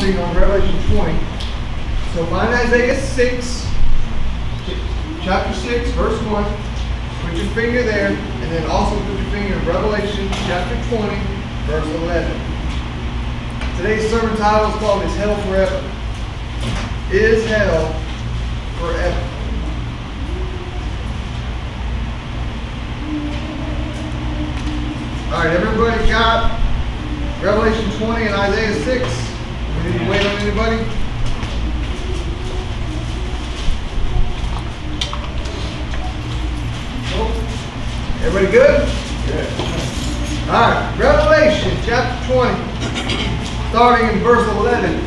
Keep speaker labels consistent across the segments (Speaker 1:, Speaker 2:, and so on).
Speaker 1: commenting on Revelation 20. So find Isaiah 6, chapter 6, verse 1. Put your finger there, and then also put your finger in Revelation chapter 20, verse 11. Today's sermon title is called Is Hell Forever? Is Hell Forever? Alright, everybody got Revelation 20 and Isaiah 6? We need to wait on anybody? Everybody good? Yeah. Alright, Revelation chapter 20, starting in verse 11,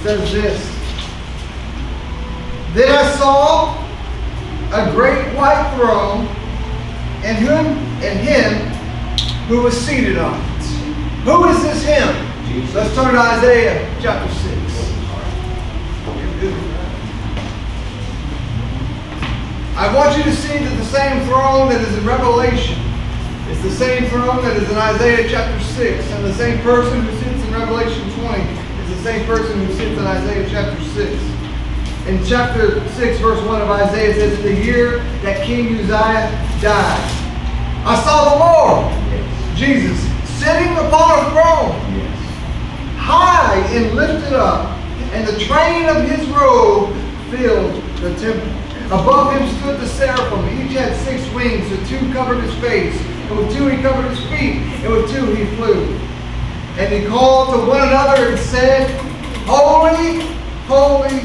Speaker 1: says this. Then I saw a great white throne, and him who was seated on it. Who is this him? Jesus. Let's turn to Isaiah chapter 6. I want you to see that the same throne that is in Revelation is the same throne that is in Isaiah chapter 6. And the same person who sits in Revelation 20 is the same person who sits in Isaiah chapter 6. In chapter 6, verse 1 of Isaiah, it says, the year that King Uzziah died, I saw the Lord, Jesus, sitting upon a throne, high and lifted up, and the train of his robe filled the temple. Above him stood the seraphim. Each had 6 wings. With 2 covered his face, and with 2 he covered his feet, and with 2 he flew. And he called to one another and said, Holy, holy,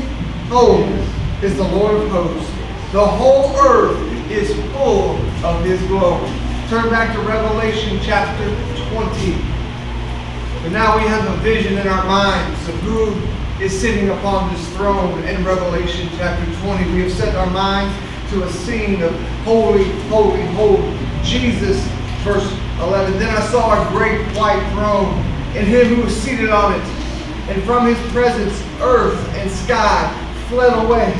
Speaker 1: holy is the Lord of hosts. The whole earth is full of his glory. Turn back to Revelation chapter 20. But now we have a vision in our minds of who is sitting upon this throne in Revelation chapter 20. We have set our minds to a scene of holy, holy, holy. Jesus, verse 11. Then I saw a great white throne, and him who was seated on it. And from his presence earth and sky fled away,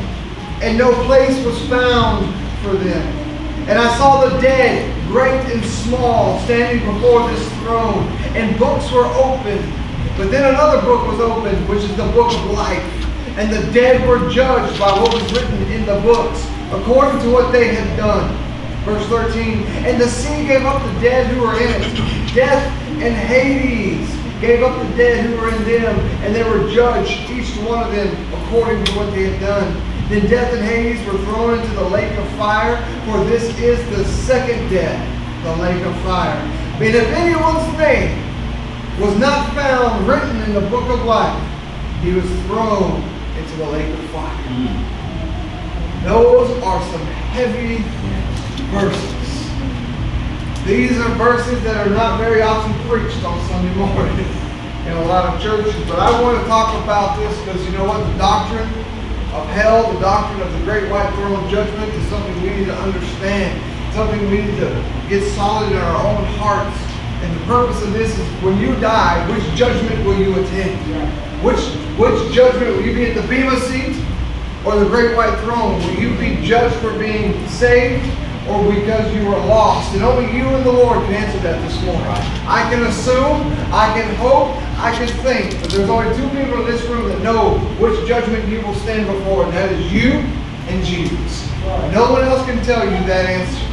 Speaker 1: and no place was found for them. And I saw the dead, great and small, standing before this throne, and books were opened. But then another book was opened, which is the book of life. And the dead were judged by what was written in the books, according to what they had done. Verse 13, and the sea gave up the dead who were in it. Death and Hades gave up the dead who were in them, and they were judged, each one of them, according to what they had done. Then death and Hades were thrown into the lake of fire, for this is the second death, the lake of fire. But if anyone's name was not found written in the book of life, he was thrown into the lake of fire. Those are some heavy verses. These are verses that are not very often preached on Sunday morning in a lot of churches. But I want to talk about this because you know what? The doctrine of hell, the doctrine of the great white throne judgment is something we need to understand. Something we need to get solid in our own hearts. And the purpose of this is when you die, which judgment will you attend? Which judgment will you be at the Bema seat or the great white throne? Will you be judged for being saved or because you were lost? And only you and the Lord can answer that this morning. I can assume, I can hope, I can think, but there's only 2 people in this room that know which judgment you will stand before, and that is you and Jesus. No one else can tell you that answer.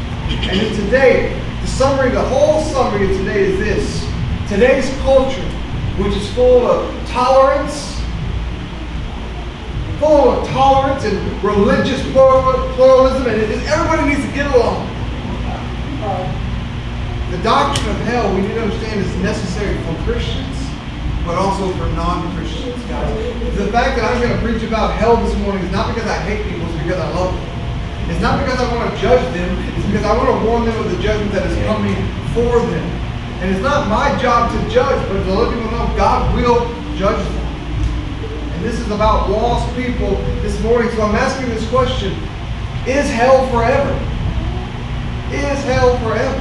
Speaker 1: And in today, the whole summary of today is this. Today's culture, which is full of tolerance and religious pluralism, and everybody needs to get along. The doctrine of hell, we need to understand, is necessary for Christians, but also for non-Christians, guys. The fact that I'm going to preach about hell this morning is not because I hate people, it's because I love them. It's not because I want to judge them, it's because I want to warn them of the judgment that is coming for them. And it's not my job to judge, but to let people know God will judge them. And this is about lost people this morning, so I'm asking this question. Is hell forever? Is hell forever?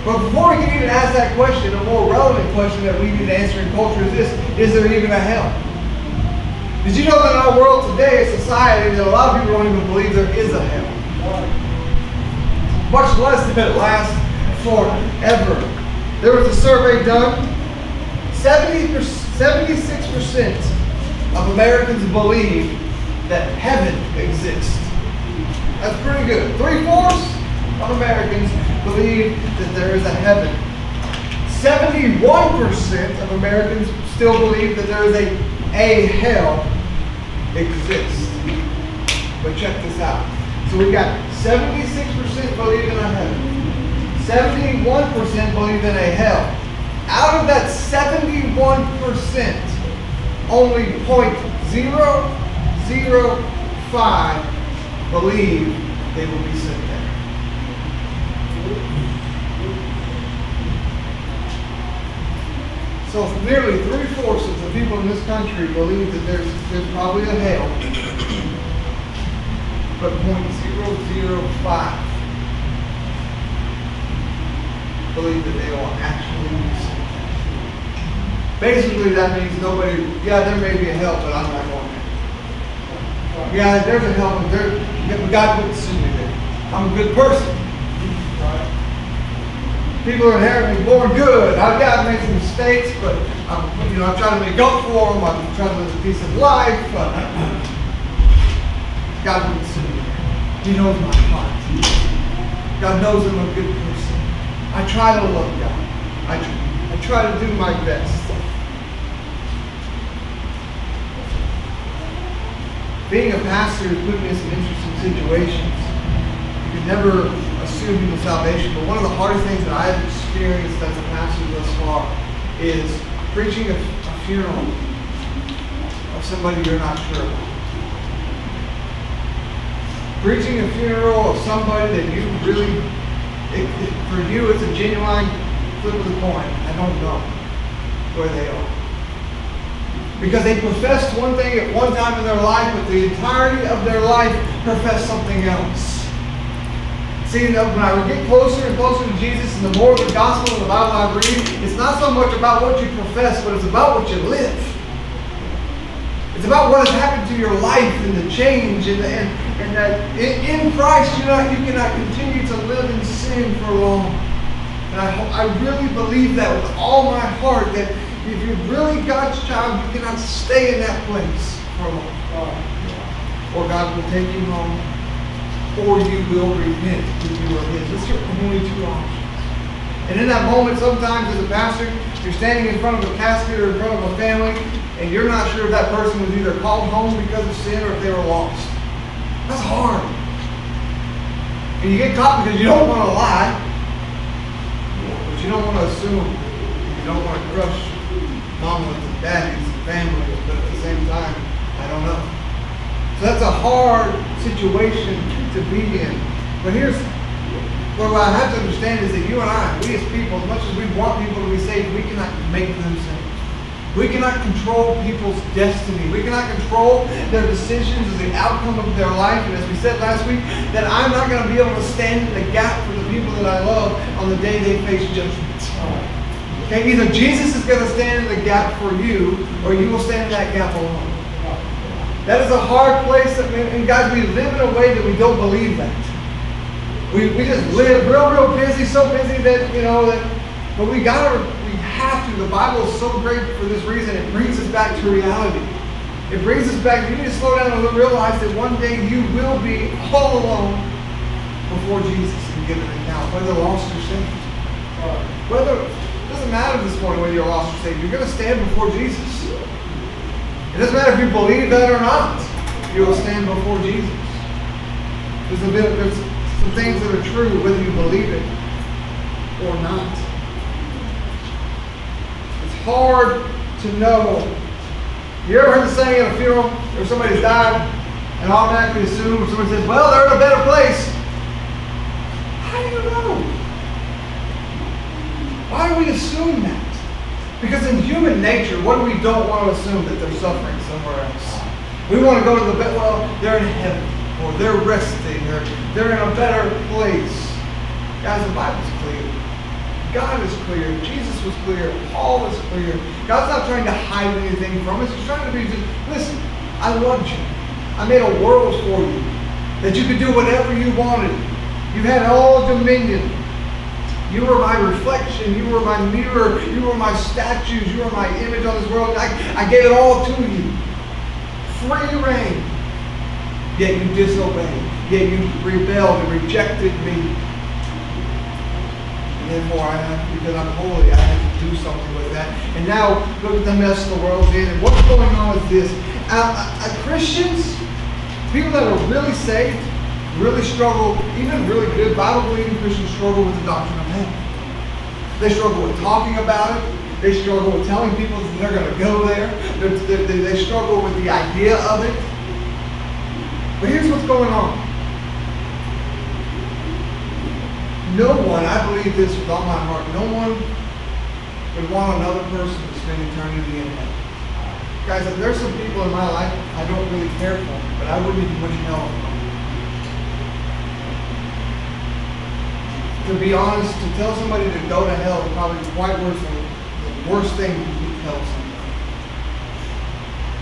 Speaker 1: But before we can even ask that question, a more relevant question that we need to answer in culture is this. Is there even a hell? Did you know that in our world today, a society, that a lot of people don't even believe there is a hell? Much less that it lasts forever. There was a survey done. 70% 76% of Americans believe that heaven exists. That's pretty good. 3/4 of Americans believe that there is a heaven. 71% of Americans still believe that there is a hell exists. But check this out. So we got 76% believe in a heaven. 71% believe in a hell. Out of that 71%, only 0.005 believe they will be sent there. So nearly 3/4 of the people in this country believe that there's probably a hell, but 0.005 believe that they will actually be sent. Basically, that means nobody, yeah, there may be a hell, but I'm not going there. Yeah, there's a hell, but God wouldn't send me there. I'm a good person. People are inherently born good. I've made some mistakes, but I'm trying to make up for them. I'm trying to live a decent life. But God wouldn't send me there. He knows my heart. God knows I'm a good person. I try to love God. I try to do my best. Being a pastor has put me in some interesting situations. You can never assume people's salvation, but one of the hardest things that I've experienced as a pastor thus far is preaching a funeral of somebody you're not sure about. Preaching a funeral of somebody that you really, for you it's a genuine flip of the coin. I don't know where they are. Because they professed one thing at one time in their life, but the entirety of their life professed something else. See, when I get closer and closer to Jesus, and the more of the gospel of the Bible I read, it's not so much about what you profess, but it's about what you live. It's about what has happened to your life and the change, and that in Christ you cannot continue to live in sin for long. And I really believe that with all my heart, that if you're really God's child, you cannot stay in that place for long. Or God will take you home, or you will repent if you are His. Those are only two options. And in that moment, sometimes as a pastor, you're standing in front of a casket or in front of a family, and you're not sure if that person was either called home because of sin or if they were lost. That's hard. And you get caught because you don't want to lie, but you don't want to assume. You don't want to crush mamas and daddies and families, but at the same time, I don't know. So that's a hard situation to be in. But here's what I have to understand is that you and I, we as people, as much as we want people to be saved, we cannot make them saved. We cannot control people's destiny. We cannot control their decisions or the outcome of their life. And as we said last week, that I'm not going to be able to stand in the gap for the people that I love on the day they face judgment. Okay, either Jesus is going to stand in the gap for you, or you will stand in that gap alone. That is a hard place, and guys, we live in a way that we don't believe that. We just live real busy, so busy that, but we have to. The Bible is so great for this reason. It brings us back to reality. It brings us back. You need to slow down and realize that one day you will be all alone before Jesus and give an account, whether lost or saved. It doesn't matter this morning whether you're lost or saved. You're going to stand before Jesus. It doesn't matter if you believe that or not. You will stand before Jesus. There's some things that are true whether you believe it or not. It's hard to know. You ever heard the saying at a funeral or somebody's died and automatically assume, or somebody says, well, they're in a better place. How do you know? Why do we assume that? Because in human nature, what do we don't want to assume? That they're suffering somewhere else. We want to go to the bed, well, they're in heaven, or they're resting, or they're in a better place. Guys, the Bible's clear. God is clear. Jesus was clear. Paul is clear. God's not trying to hide anything from us. He's trying to be just, listen, I loved you. I made a world for you that you could do whatever you wanted. You had all dominion. You were my reflection. You were my mirror. You were my statues. You were my image on this world. I gave it all to you. Free reign. Yet you disobeyed. Yet you rebelled and rejected me. And therefore, because I'm holy, I have to do something with that. And now, look at the mess the world's in. And what's going on is this. Christians, people that are really saved, really struggle, even really good Bible-believing Christians struggle with the doctrine of hell. They struggle with talking about it. They struggle with telling people that they're going to go there. They struggle with the idea of it. But here's what's going on. No one, I believe this with all my heart, no one would want another person to spend eternity in hell. Guys, there's some people in my life I don't really care for, but I wouldn't even wish hell on them. To be honest, to tell somebody to go to hell is probably quite worse than the worst thing you can tell somebody.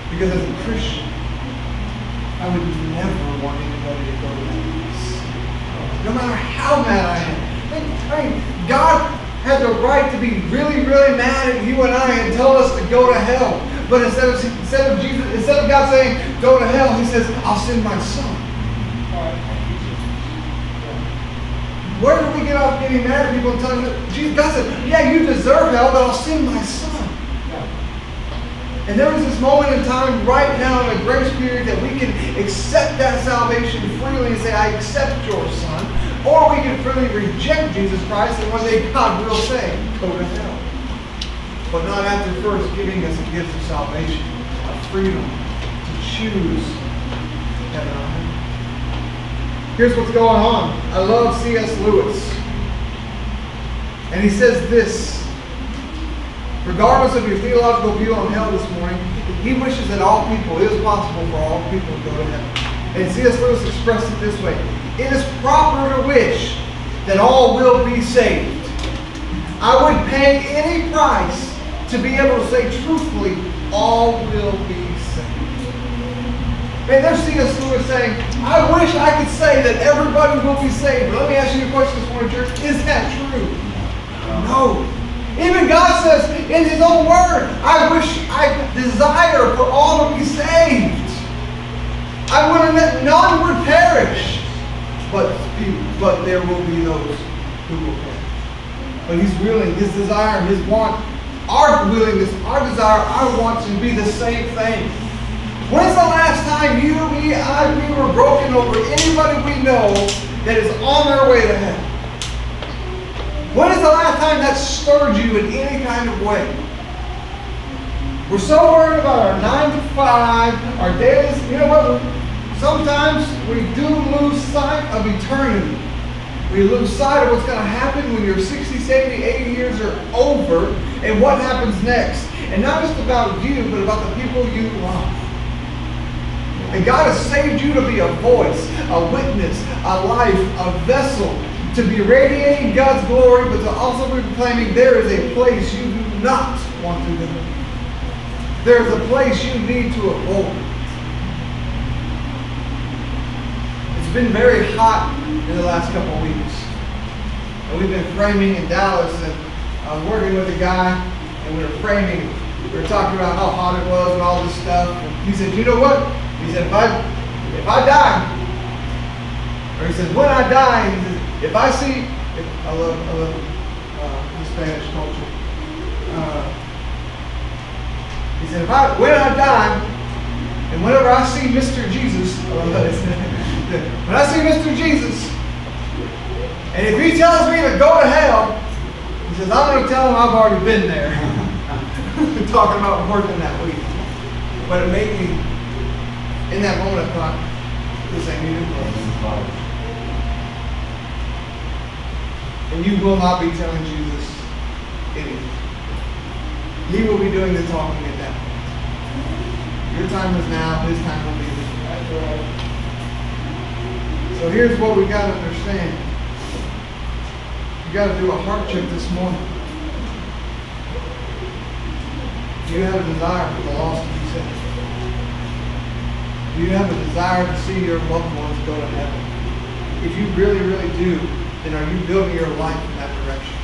Speaker 1: Because as a Christian, I would never want anybody to go to hell. No matter how mad I am. I mean, God had the right to be really, really mad at you and I and tell us to go to hell. But instead of God saying, go to hell, he says, I'll send my son. Where do we get off getting mad at people and telling them, God said, yeah, you deserve hell, but I'll send my son. And there is this moment in time right now in a grace period that we can accept that salvation freely and say, I accept your son. Or we can freely reject Jesus Christ and one day God will say, go to hell. But not after first giving us a gift of salvation, a freedom to choose heaven or hell. Here's what's going on. I love C.S. Lewis. And he says this. Regardless of your theological view on hell this morning, he wishes that all people, it is possible for all people to go to heaven. And C.S. Lewis expressed it this way. It is proper to wish that all will be saved. I would pay any price to be able to say truthfully, all will be saved. And there's C.S. Lewis saying, I wish I could say that everybody will be saved. But let me ask you a question this morning, church. Is that true? No. Even God says in his own word, I desire for all to be saved. I would that none would perish. But there will be those who will perish. But he's willing, his desire, his want, our willingness, our desire, our want to be the same thing. When's the last time you, me, we were broken over anybody we know that is on their way to heaven? When is the last time that stirred you in any kind of way? We're so worried about our 9 to 5, our days. You know what? Sometimes we do lose sight of eternity. We lose sight of what's going to happen when your 60, 70, 80 years are over and what happens next. And not just about you, but about the people you love. And God has saved you to be a voice, a witness, a life, a vessel, to be radiating God's glory, but to also be proclaiming there is a place you do not want to go. There is a place you need to avoid. It's been very hot in the last couple of weeks. And we've been framing in Dallas, and I was working with a guy, and we were framing. We were talking about how hot it was and all this stuff. And he said, you know what? He said, if I die, or he said, when I die, he said, if I see, I love the Spanish culture. He said, when I die, and whenever I see Mr. Jesus, I love that. When I see Mr. Jesus, and if he tells me to go to hell, he says, I'm going to tell him I've already been there. Talking about working that week. But it made me, in that moment, I thought, this ain't me to close. And you will not be telling Jesus anything. He will be doing the talking at that point. Your time is now, his time will be then. So here's what we got to understand. You got to do a heart check this morning. Do you have a desire for the lost to be saved? Do you have a desire to see your loved ones go to heaven? If you really, really do, then are you building your life in that direction?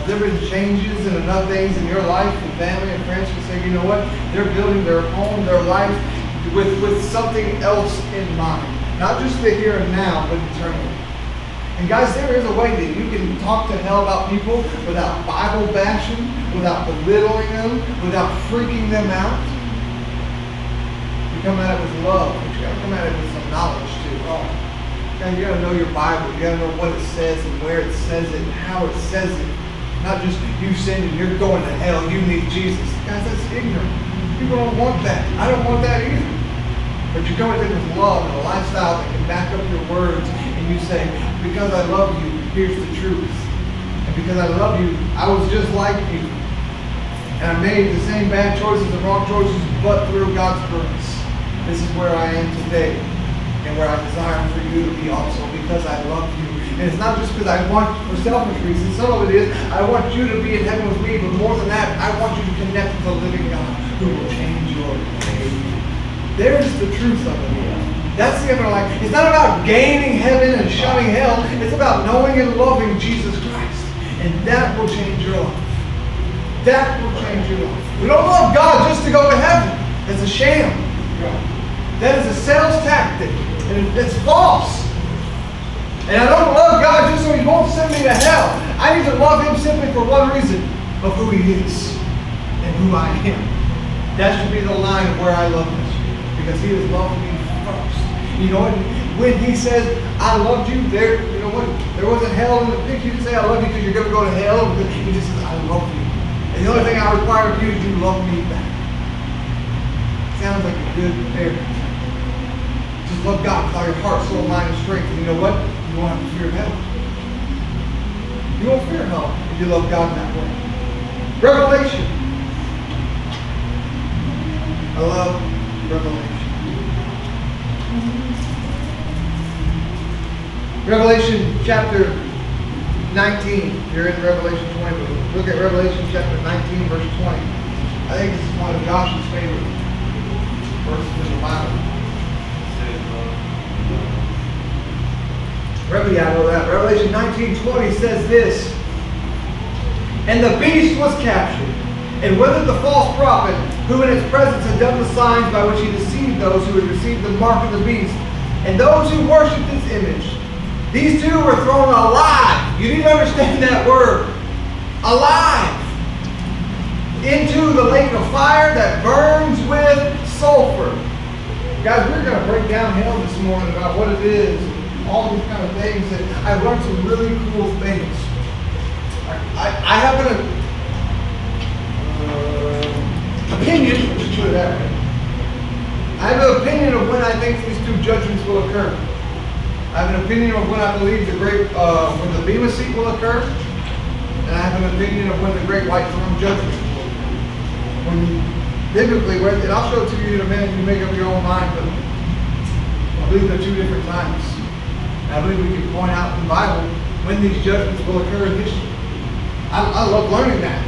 Speaker 1: Has there been changes and enough things in your life and family and friends who say, you know what, they're building their home, their life with something else in mind. Not just the here and now, but eternally. And guys, there is a way that you can talk to hell about people without Bible bashing, without belittling them, without freaking them out. You come at it with love, but you gotta come at it with some knowledge too. You gotta know your Bible. You gotta know what it says and where it says it and how it says it. Not just you sinned and you're going to hell, you need Jesus. Guys, that's ignorant. People don't want that. I don't want that either. But you come at it with love and a lifestyle that can back up your words, and you say, because I love you, here's the truth. And because I love you, I was just like you. And I made the same bad choices and wrong choices, but through God's grace, this is where I am today, and where I desire for you to be also, because I love you. And it's not just because I want, for selfish reasons, some of it is, I want you to be in heaven with me, but more than that, I want you to connect with the living God who will change your life. There's the truth of it. That's the other life. It's not about gaining heaven and shunning hell. It's about knowing and loving Jesus Christ. And that will change your life. That will change your life. We don't love God just to go to heaven. It's a sham. That is a sales tactic. And it's false. And I don't love God just so He won't send me to hell. I need to love Him simply for one reason, of who He is and who I am. That should be the line of where I love Him. Because He has loved me first. You know what? When He says, I loved you, you know what? There wasn't hell in the picture. He didn't say, I love you because you're going to go to hell. He just says, I love you. And the only thing I require of you is you love me back. Sounds like a good parent. Just love God with all your heart, soul, mind, and strength. And you know what? You won't have to fear hell. You won't fear hell if you love God in that way. Revelation. I love Revelation. Revelation chapter 19. You're in Revelation 20, but look at Revelation chapter 19, verse 20. I think this is one of Josh's favorite verses in the Bible. Revelation 19:20 says this. And the beast was captured, and with it the false prophet, who in its presence had done the signs by which he deceived those who had received the mark of the beast, and those who worshipped its image. These two were thrown alive. You need to understand that word. Alive. Into the lake of fire that burns with sulfur. Guys, we're going to break down hell this morning about what it is, all these kind of things. And I've learned some really cool things. I have an opinion, let's put it that way. I have an opinion of when I think these two judgments will occur. I have an opinion of when I believe when the Bema seat will occur, and I have an opinion of when the great white throne judgment will occur. When biblically, and I'll show it to you in a minute, you make up your own mind, but I believe they're two different times. And I believe we can point out in the Bible when these judgments will occur in history. I love learning that.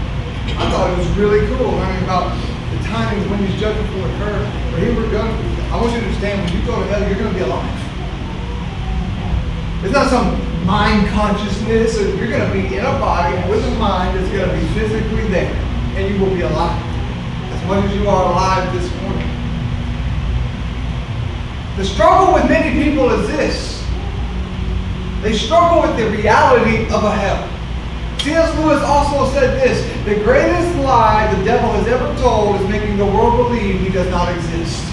Speaker 1: I thought it was really cool learning about the timing of when these judgments will occur. But here we're going. I want you to understand, when you go to hell, you're going to be alive. It's not some mind consciousness. You're going to be in a body with a mind that's going to be physically there. And you will be alive. As much as you are alive this morning. The struggle with many people is this. They struggle with the reality of a hell. C.S. Lewis also said this: the greatest lie the devil has ever told is making the world believe he does not exist.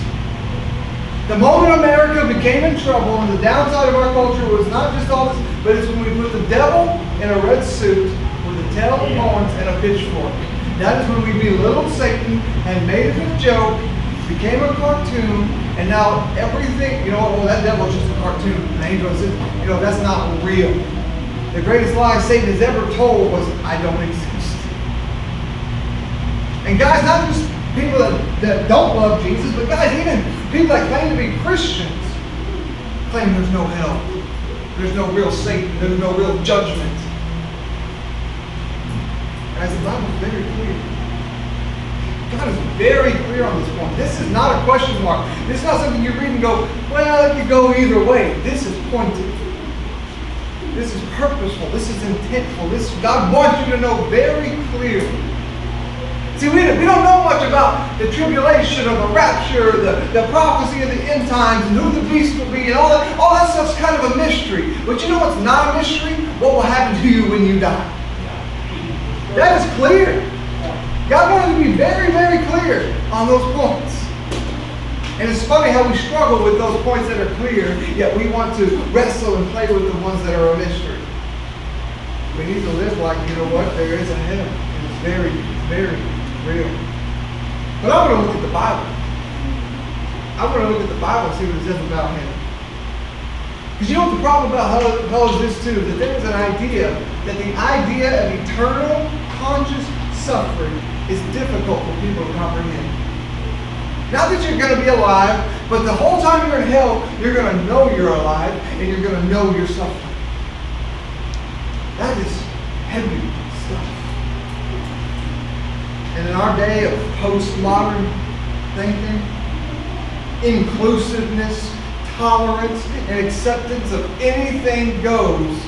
Speaker 1: The moment America became in trouble, and the downside of our culture was not just all this, but it's when we put the devil in a red suit with a tail and horns and a pitchfork. That is when we belittled Satan and made it a joke, became a cartoon, and now everything, well, that devil is just a cartoon. An angel is, that's not real. The greatest lie Satan has ever told was, I don't exist. And guys, not just people that don't love Jesus, but guys, even people that claim to be Christians claim there's no hell. There's no real Satan. There's no real judgment. Guys, the Bible is very clear. God is very clear on this point. This is not a question mark. This is not something you read and go, well, it could go either way. This is pointed. This is purposeful. This is intentful. God wants you to know very clearly. See, we don't know much about the tribulation or the rapture, the prophecy of the end times, and who the beast will be, and all that stuff's kind of a mystery. But you know what's not a mystery? What will happen to you when you die. That is clear. God wanted to be very, very clear on those points. And it's funny how we struggle with those points that are clear, yet we want to wrestle and play with the ones that are a mystery. We need to live like, you know what, there is a heaven. And it's very, very real. But I want to look at the Bible. I want to look at the Bible and see what it says about heaven. Because you know what the problem about hell is this too, that there is an idea, that the idea of eternal, conscious suffering is difficult for people to comprehend. Not that you're going to be alive, but the whole time you're in hell, you're going to know you're alive, and you're going to know you're suffering. That is heavy stuff. And in our day of postmodern thinking, inclusiveness, tolerance, and acceptance of anything goes,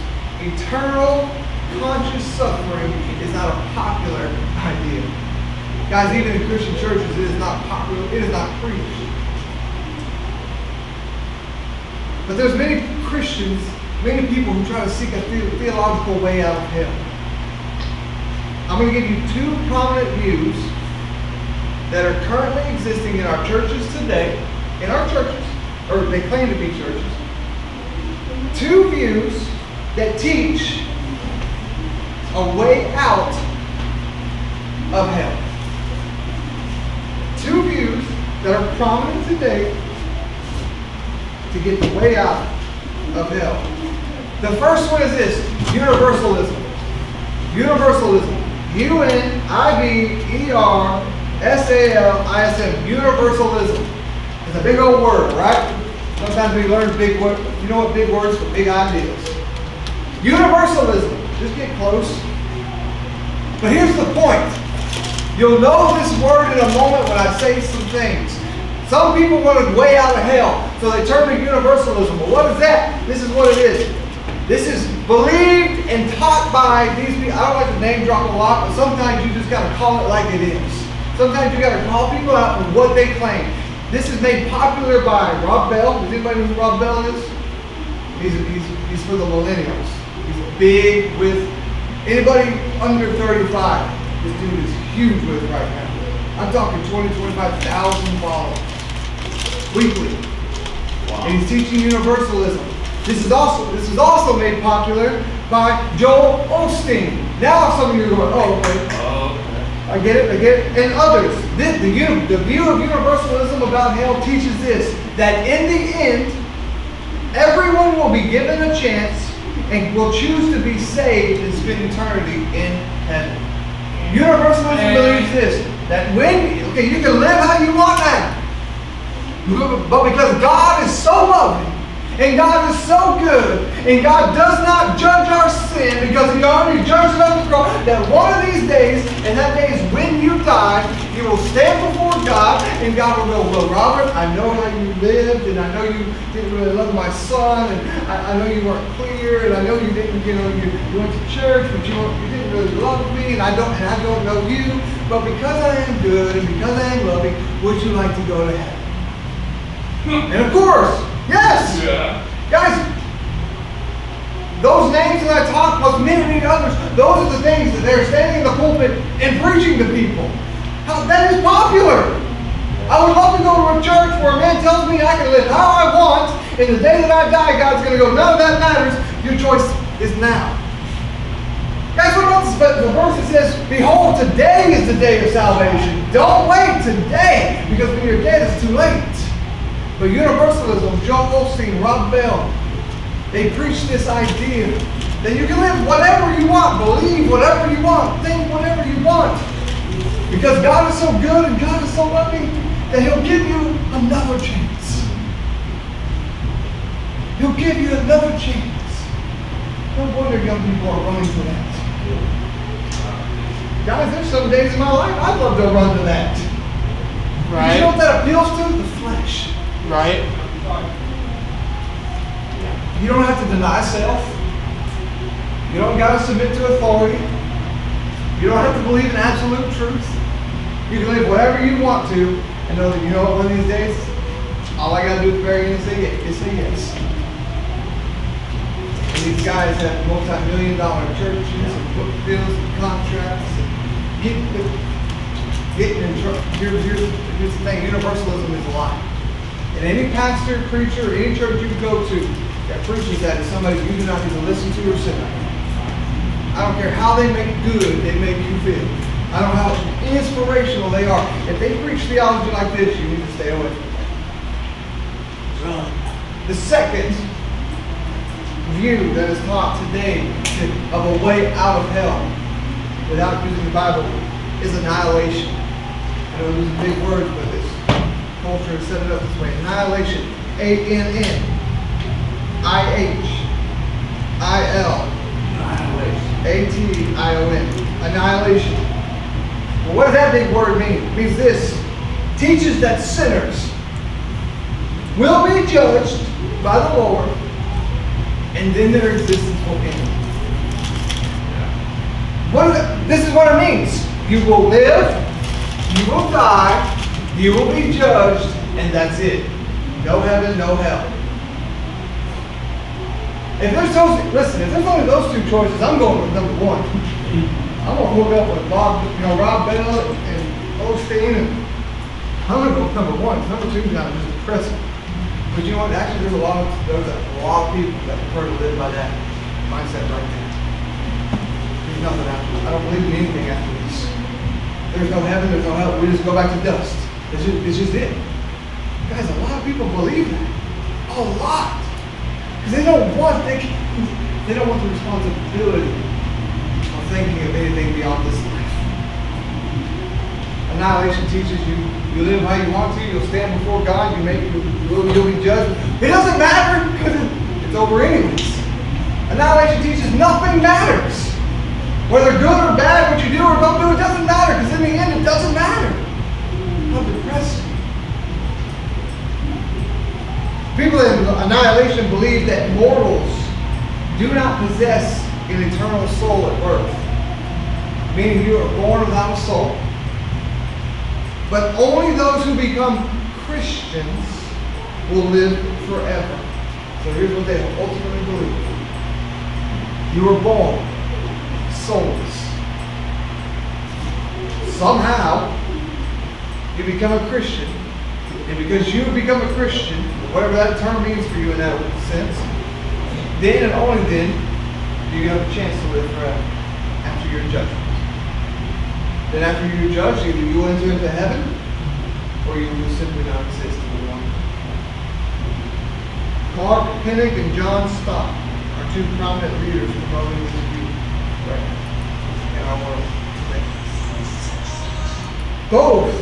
Speaker 1: eternal, conscious suffering is not a popular idea. Guys, even in Christian churches, it is not popular. It is not preached. But there's many Christians, many people who try to seek a theological way out of hell. I'm going to give you two prominent views that are currently existing in our churches today, in our churches, or they claim to be churches. Two views that teach a way out of hell. Two views that are prominent today to get the way out of hell. The first one is this: universalism. Universalism. U-N-I-V-E-R-S-A-L-I-S-M. Universalism. It's a big old word, right? Sometimes we learn big words. You know what big words for big ideas. Universalism. Just get close. But here's the point. You'll know this word in a moment when I say some things. Some people want a way out of hell, so they turn to universalism. But what is that? This is what it is. This is believed and taught by these people. I don't like to name drop a lot, but sometimes you just got to call it like it is. Sometimes you got to call people out for what they claim. This is made popular by Rob Bell. Does anybody know who Rob Bell is? He's for the millennials. He's big with anybody under 35. This dude is huge with right now. I'm talking 20,000-25,000 followers weekly. Wow. And he's teaching universalism. This is also made popular by Joel Osteen. Now some of you are going, oh, okay. I get it. And others. The view of universalism about hell teaches this, that in the end, everyone will be given a chance and will choose to be saved and spend eternity in heaven. Universalism believes this, that you can live how you want now, but because God is so loving, and God is so good, and God does not judge our sin because He already judged it on the cross, that one of these days, and that day is when you die, you will stand before God, and God will go, well, Robert, I know how you lived, and I know you didn't really love my son, and I know you weren't clear, and I know you didn't, you went to church, but you didn't really love me, and I don't know you, but because I am good, and because I am loving, would you like to go to heaven? And of course, yes! Yeah. Guys, those names that I talked, plus many others, those are the things that they're standing in the pulpit and preaching to people. That is popular. I would love to go to a church where a man tells me I can live how I want, and the day that I die, God's going to go, none of that matters. Your choice is now. Guys, what about the verse that says, behold, today is the day of salvation. Don't wait today, because when you're dead, it's too late. But universalism, Joel Osteen, Rob Bell, they preach this idea that you can live whatever you want, believe whatever you want, think whatever you want. Because God is so good and God is so loving that He'll give you another chance. He'll give you another chance. No wonder young people are running to that. Guys, there's some days in my life I'd love to run to that. Right. You know what that appeals to? The flesh.
Speaker 2: Right.
Speaker 1: You don't have to deny self. You don't got to submit to authority. You don't have to believe in absolute truth. You can live whatever you want to and know that you know what, one of these days, all I got to do at the very end is say yes. And these guys have multi-million-dollar churches and book deals and contracts and getting in trouble. Here's the thing, universalism is a lie. And any pastor, preacher, any church you go to that preaches that is somebody you do not need to listen to or sit under. I don't care how they make good, they make you feel. I don't know how inspirational they are. If they preach theology like this, you need to stay away from them. The second view that is taught today of a way out of hell without using the Bible is annihilation. I know those are big words, but this culture has set it up this way. Annihilation. A-N-N-I-H-I-L-A-T-I-O-N. Annihilation. Well, what does that big word mean? It means this. Teaches that sinners will be judged by the Lord, and then their existence will end. This is what it means. You will live, you will die, you will be judged, and that's it. No heaven, no hell. If there's only those two choices, I'm going with number one. I'm going to hook up with Rob Bell and Osteen, and I'm going to go with number one. Number two is not just depressing. But you know what? Actually, there's a lot of people that prefer to live by that mindset right now. There's nothing after this. I don't believe in anything after this. There's no heaven, there's no hell. We just go back to dust. It's just it. Guys, a lot of people believe that. A lot. Because they don't want the responsibility of thinking of anything beyond this life. Annihilation teaches you live how you want to, you'll stand before God, you'll be judged. It doesn't matter because it's over anyways. Annihilation teaches nothing matters. Whether good or bad, what you do or don't do, it doesn't matter, because in the end it doesn't matter. How depressing. People in annihilation believe that mortals do not possess an eternal soul at birth, meaning you are born without a soul. But only those who become Christians will live forever. So here's what they will ultimately believe. You were born soulless. Somehow, you become a Christian. And because you become a Christian, whatever that term means for you in that sense, then and only then do you have a chance to live forever after your judgment. Then after you're judged, either you will enter into heaven or you will simply not exist any longer. Clark Pinnock and John Stott are two prominent leaders promoting this view right now in our world today. Both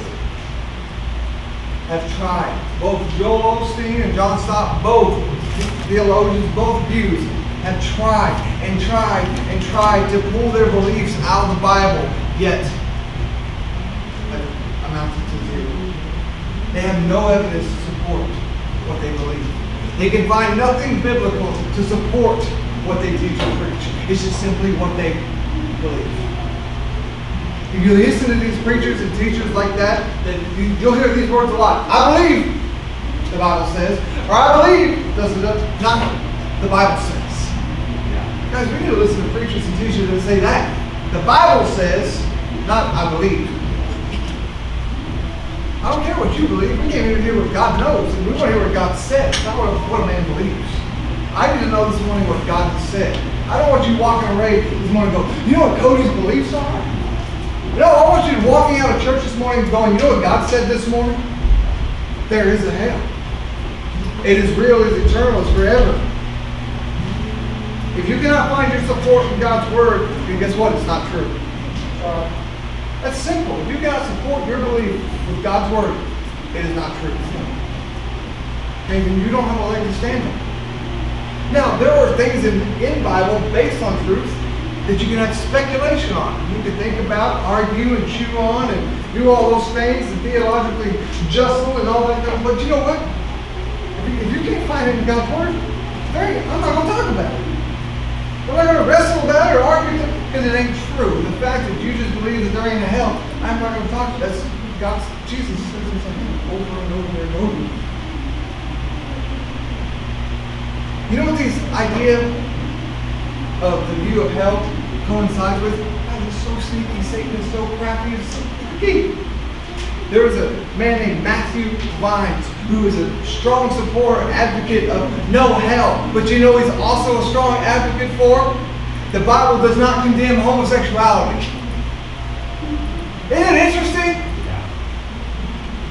Speaker 1: have tried. Both Joel Osteen and John Stott, both theologians, both views, have tried and tried and tried to pull their beliefs out of the Bible, yet amounted to zero. They have no evidence to support what they believe. They can find nothing biblical to support what they teach or preach. It's just simply what they believe. If you listen to these preachers and teachers like that, then you'll hear these words a lot. I believe, the Bible says, or I believe, not the Bible says. Guys, we need to listen to preachers and teachers that say that. The Bible says, not I believe. I don't care what you believe. We can't even hear what God knows. And we want to hear what God says, not what a man believes. I need to know this morning what God has said. I don't want you walking away this morning and go, you know what Cody's beliefs are? No, I want you walking out of church this morning going, you know what God said this morning? There is a hell. It is real, it is eternal, it's forever. If you cannot find your support from God's Word, then guess what? It's not true. That's simple. If you cannot support your belief with God's Word, it is not true. Okay, then you don't have a leg to stand on. Now, there are things in the Bible based on truth that you can have speculation on. You can think about, argue, and chew on, and do all those things, and theologically jostle and all that stuff. But you know what? If you can't find it in God's Word, I'm not going to talk about it. We're not going to wrestle about it or argue because it ain't true. The fact that you just believe that there ain't a hell, I'm not going to talk. That's Jesus says this over and over and over. You know what this idea of the view of hell coincides with? God, it's so sneaky. Satan is so crafty. It's so tricky. There was a man named Matthew Vines who is a strong supporter and advocate of no hell. But you know he's also a strong advocate for? The Bible does not condemn homosexuality. Isn't it interesting?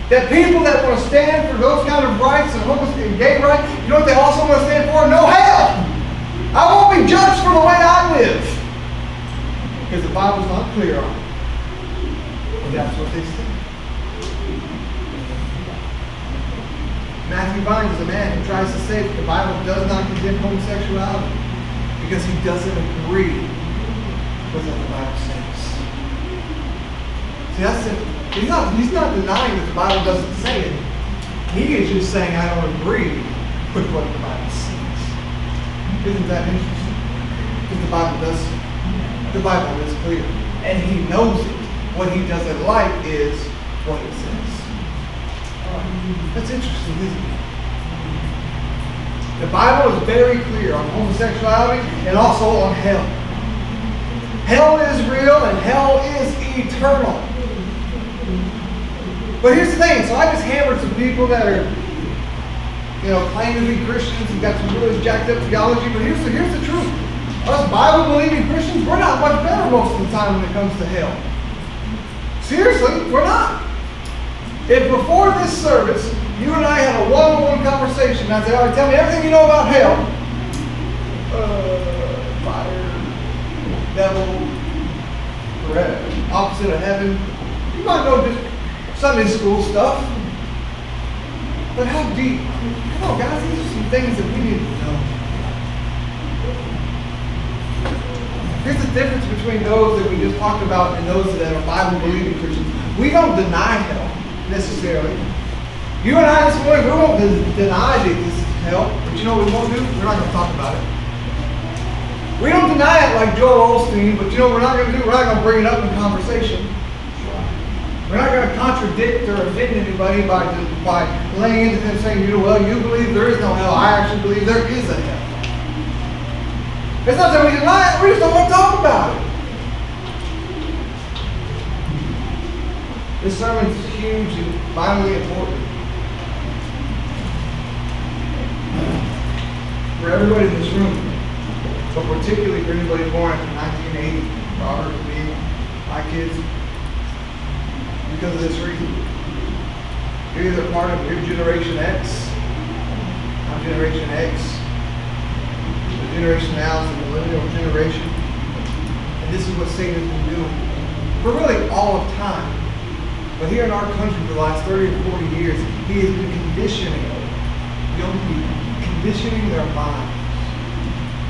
Speaker 1: That people that want to stand for those kind of rights and gay rights, you know what they also want to stand for? No hell! I won't be judged for the way I live. Because the Bible's not clear on it. And that's what they say. Matthew Vines is a man who tries to say that the Bible does not condemn homosexuality because he doesn't agree with what the Bible says. See, that's it. He's not denying that the Bible doesn't say it. He is just saying, I don't agree with what the Bible says. Isn't that interesting? Because the Bible does say it. The Bible is clear. And he knows it. What he doesn't like is what it says. That's interesting, isn't it? The Bible is very clear on homosexuality and also on hell. Hell is real and hell is eternal. But here's the thing. So I just hammered some people that are, claim to be Christians and got some really jacked up theology. But here's the truth. Us Bible-believing Christians, we're not much better most of the time when it comes to hell. Seriously, we're not. If before this service, you and I had a one-on-one conversation, and I said, all right, tell me everything you know about hell. Fire, devil, opposite of heaven. You might know just Sunday school stuff. But how deep? Come on, guys, these are some things that we need to know. Here's the difference between those that we just talked about and those that are Bible-believing Christians. We don't deny hell necessarily. You and I this morning, we won't deny the existence of hell, but you know what we won't do? We're not going to talk about it. We don't deny it like Joel Osteen, but you know what we're not going to do? We're not going to bring it up in conversation. We're not going to contradict or offend anybody by laying into them saying, well, you believe there is no hell. I actually believe there is a hell. It's not that we deny it, we just don't want to talk about it. This sermon is huge and vitally important for everybody in this room, but particularly for anybody born after 1980, Robert, me, my kids, because of this reason. You're either part of your Generation X, I'm Generation X, the generation now is the millennial generation, and this is what Satan has been doing for really all of time. But here in our country for the last 30 or 40 years, he has been conditioning young people, conditioning their minds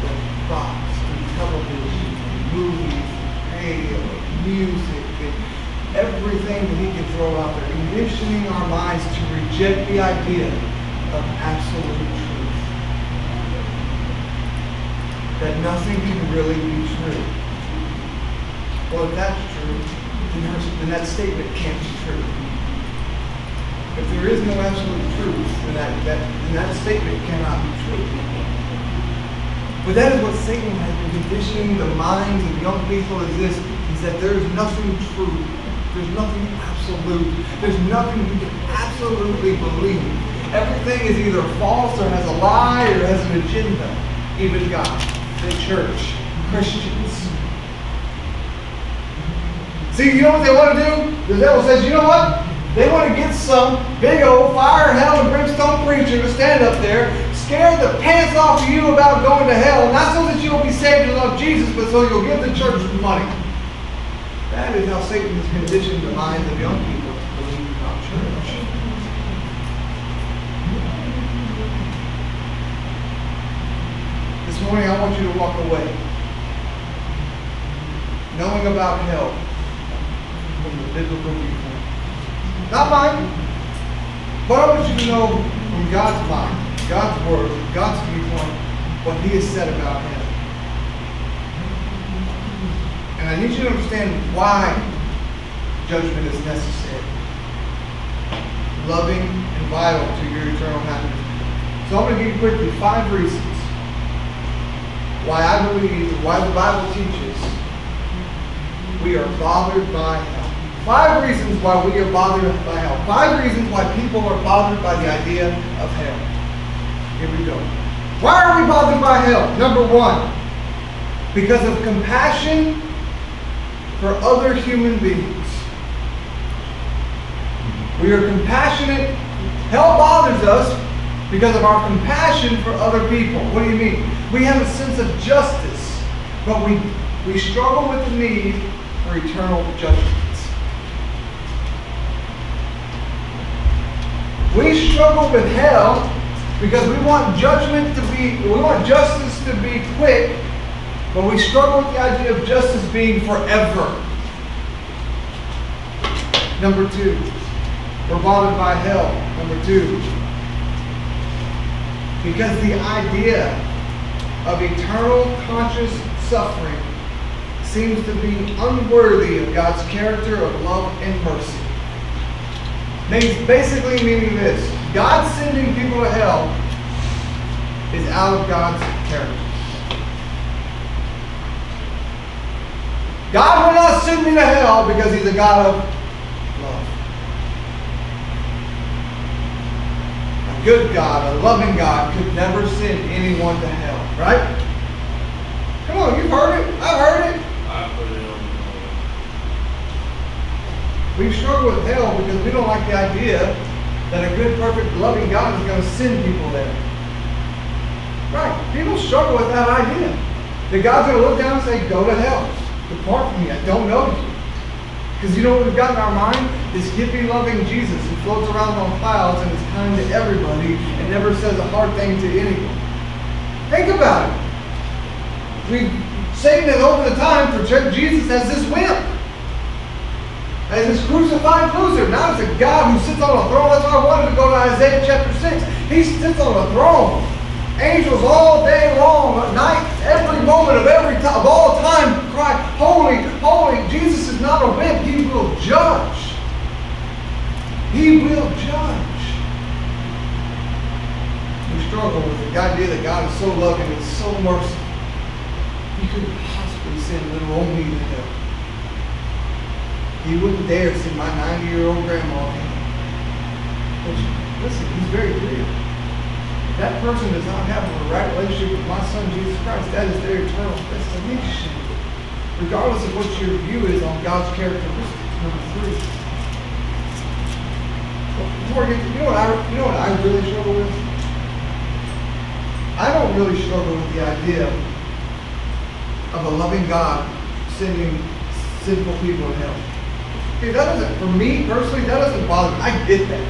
Speaker 1: with thoughts, through television, movies, radio, music, and everything that he can throw out there, conditioning our minds to reject the idea of absolute truth. That nothing can really be true. Well, if that's true, then that statement can't be true. If there is no absolute truth, then that statement cannot be true. But that is what Satan has been conditioning the minds of young people is this, is that there is nothing true. There's nothing absolute. There's nothing we can absolutely believe. Everything is either false or has a lie or has an agenda. Even God, the church, Christians. See, you know what they want to do? The devil says, you know what? They want to get some big old fire, hell, and brimstone preacher to stand up there, scare the pants off of you about going to hell, not so that you'll be saved and love Jesus, but so you'll give the church money. That is how Satan has conditioned the minds of young people to believe about church. This morning I want you to walk away knowing about hell from the biblical viewpoint. Not mine, but I want you to know from God's mind, God's word, God's viewpoint, what he has said about hell. And I need you to understand why judgment is necessary, loving and vital to your eternal happiness. So I'm going to give you quickly 5 reasons why I believe, why the Bible teaches we are bothered by hell. 5 reasons why we are bothered by hell. 5 reasons why people are bothered by the idea of hell. Here we go. Why are we bothered by hell? Number 1, because of compassion for other human beings. We are compassionate. Hell bothers us because of our compassion for other people. What do you mean? We have a sense of justice, but we struggle with the need for eternal judgments. We struggle with hell because we want justice to be quick, but we struggle with the idea of justice being forever. Number 2, we're bothered by hell. Number 2, because the idea of eternal conscious suffering seems to be unworthy of God's character of love and mercy. Basically meaning this: God sending people to hell is out of God's character. God will not send me to hell because He's a God of love. A good God, a loving God, could never send anyone to hell, right? Come on, you've heard it. I've heard it.
Speaker 2: I put it on.
Speaker 1: We struggle with hell because we don't like the idea that a good, perfect, loving God is going to send people there. Right? People struggle with that idea. That God's going to look down and say, go to hell. Depart from me. I don't know you. Because you know what we've got in our mind? This hippie loving Jesus who floats around on clouds and is kind to everybody and never says a hard thing to anyone. Think about it. Satan has over the time portrayed Jesus as this wimp, as this crucified loser. Now it's a God who sits on a throne. That's why I wanted to go to Isaiah chapter 6. He sits on a throne. Angels all day long, at night, every moment of all time cry, holy, holy. Jesus is not a wimp. He will judge. He will judge. We struggle with the idea that God is so loving and so merciful. He couldn't possibly send little old me to hell. He wouldn't dare send my 90-year-old grandma to hell. But listen, He's very clear. If that person does not have a right relationship with my Son, Jesus Christ, that is their eternal destination. Regardless of what your view is on God's characteristics. Number 3. Before you know what I really struggle with? I don't really struggle with the idea of a loving God sending sinful people to hell. Okay, that doesn't, for me personally, that doesn't bother me. I get that.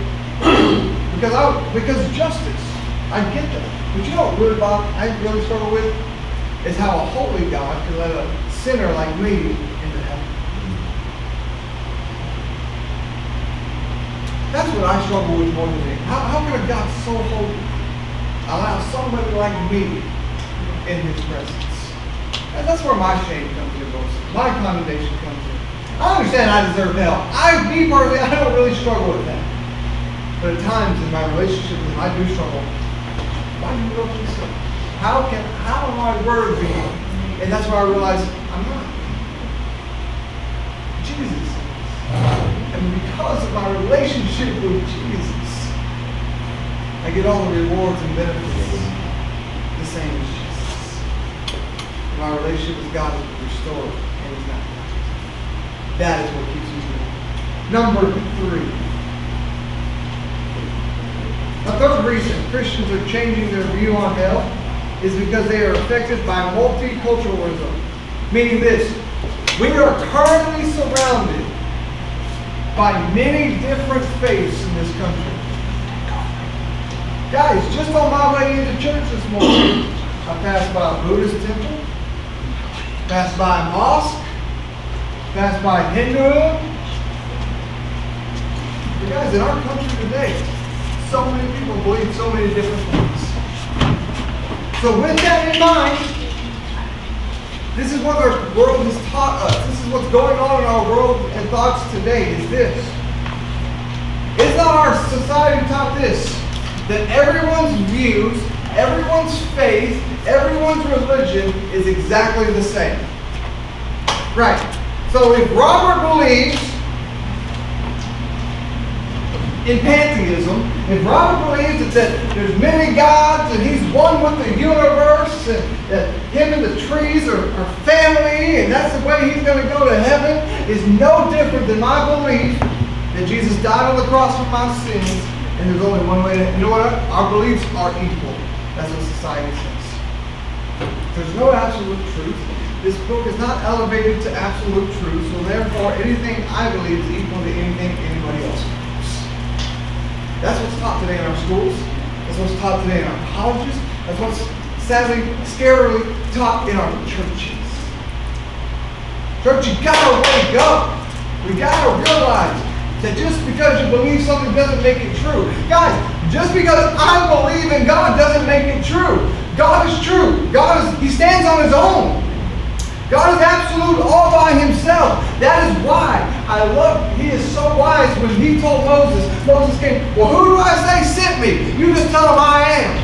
Speaker 1: because justice. I get that. But you know what I really struggle with is how a holy God can let a sinner like me into heaven. That's what I struggle with more than anything. How can a God so holy allow somebody like me in His presence? And that's where my shame comes in most. My condemnation comes in. I understand I deserve hell. Me personally, I don't really struggle with that. But at times in my relationship with Him, I do struggle. Why do you love me so? How am I worthy? And that's where I realize I'm not. Jesus is. And because of my relationship with Jesus, I get all the rewards and benefits the same as Jesus. And my relationship with God is restored and is not. That is what keeps me going. Number 3. A third reason Christians are changing their view on hell is because they are affected by multiculturalism. Meaning this: we are currently surrounded by many different faiths in this country. Guys, just on my way into church this morning, I passed by a Buddhist temple, passed by a mosque, passed by Hinduism. But guys, in our country today, so many people believe so many different things. So with that in mind, This is what our world has taught us. This is what's going on in our world and thoughts today is this. Is not our society taught this? That everyone's views, everyone's faith, everyone's religion is exactly the same. Right. So if Robert believes in pantheism, if Robert believes that there's many gods and he's one with the universe and that him and the trees are family and that's the way he's going to go to heaven, is no different than my belief that Jesus died on the cross for my sins and there's only one way to, you know what? Our beliefs are equal. That's what society says. There's no absolute truth. This book is not elevated to absolute truth, so therefore anything I believe is equal to anything anybody else believes. That's what's taught today in our schools. That's what's taught today in our colleges. That's what's sadly, scarily taught in our churches. Church, you gotta wake up. We gotta realize that just because you believe something doesn't make it true. Guys, just because I believe in God doesn't make it true. God is true. He stands on his own. God is absolute all by himself. That is why I love, he is so wise when he told Moses came, well, who do I say sent me? You just tell him I am.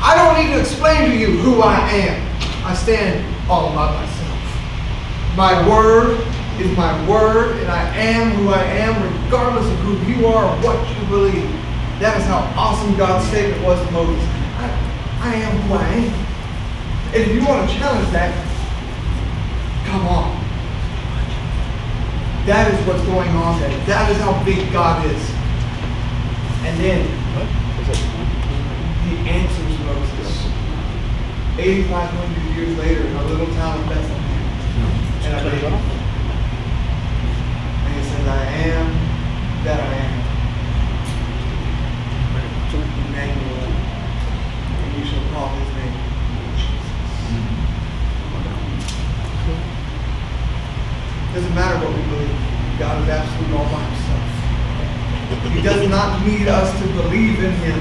Speaker 1: I don't need to explain to you who I am. I stand all by myself. My word is my word, and I am who I am regardless of who you are or what you believe. That is how awesome God's statement was to Moses. I am who I am. And if you want to challenge that, come on. That is what's going on there. That is how big God is. And then he answers Moses 8,500 years later in a little town of Bethlehem. And he says, I am that I am. Emmanuel. And you shall call his name Jesus. Doesn't matter what we believe. God is absolute all by himself. He does not need us to believe in him.